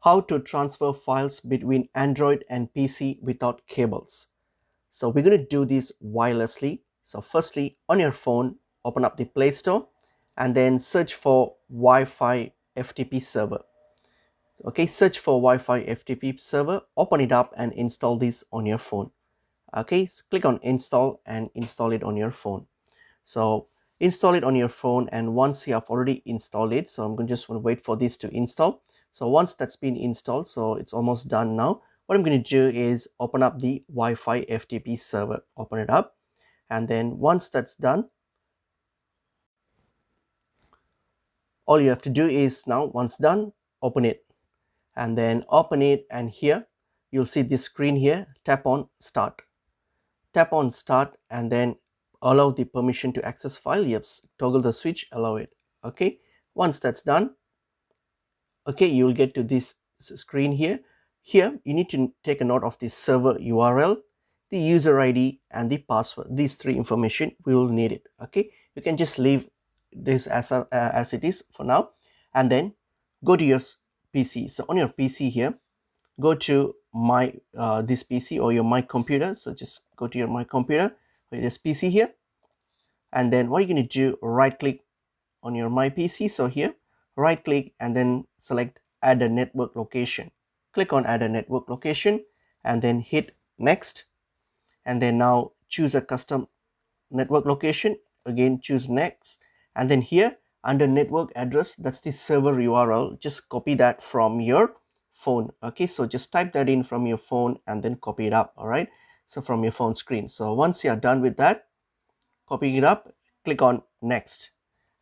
how to transfer files between Android and PC without cables. So we're going to do this wirelessly. So firstly, on your phone, open up the Play Store and then search for Wi-Fi FTP server. Okay, search for Wi-Fi FTP server, open it up and install this on your phone. Okay, so click on install and install it on your phone. So install it on your phone, and once you have already installed it, so I'm going to just want to wait for this to install. So once that's been installed, so it's almost done now, what I'm going to do is open up the Wi-Fi FTP server, open it up, and then once that's done, all you have to do is now, once done, open it, and then open it, and here you'll see this screen here. Tap on start, and then allow the permission to access file. Yep, toggle the switch, allow it. Okay, once that's done, okay, you'll get to this screen here. Here you need to take a note of the server URL, the user ID, and the password. These three information we will need it. Okay, you can just leave this as it is for now, and then go to your PC. So on your PC here, go to my this PC or your my computer. So just go to your my computer or this PC here, and then what you're going to do, right click on your my PC. So here, right click and then select add a network location. Click on add a network location and then hit next, and then now choose a custom network location. Again, choose next, and then here under network address, that's the server URL, just copy that from your phone. Okay, so just type that in from your phone and then copy it up. All right, so from your phone screen. So once you are done with that, copying it up, click on next,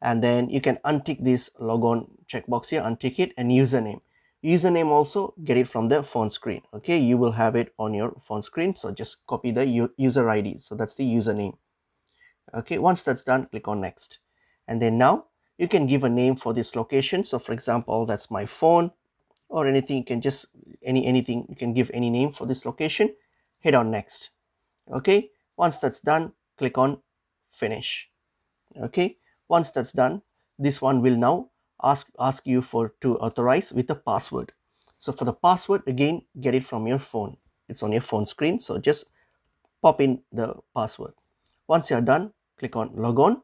and then you can untick this logon checkbox here, untick it, and username also get it from the phone screen. Okay, you will have it on your phone screen, so just copy the user ID, so that's the username. Okay, once that's done, click on next, and then now you can give a name for this location. So for example, that's my phone, or anything. You can just anything, you can give any name for this location. Hit on next. Okay, once that's done, click on finish. Okay, once that's done, this one will now ask you for to authorize with a password. So for the password, again, get it from your phone. It's on your phone screen, so just pop in the password. Once you're done, click on log on,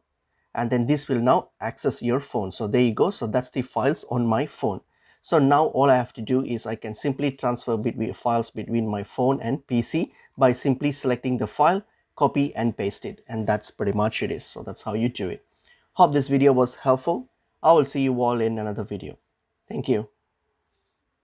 and then this will now access your phone. So there you go. So that's the files on my phone. So now all I have to do is I can simply transfer files between my phone and PC by simply selecting the file, copy and paste it, and that's pretty much it. So that's how you do it. Hope this video was helpful. I will see you all in another video. Thank you.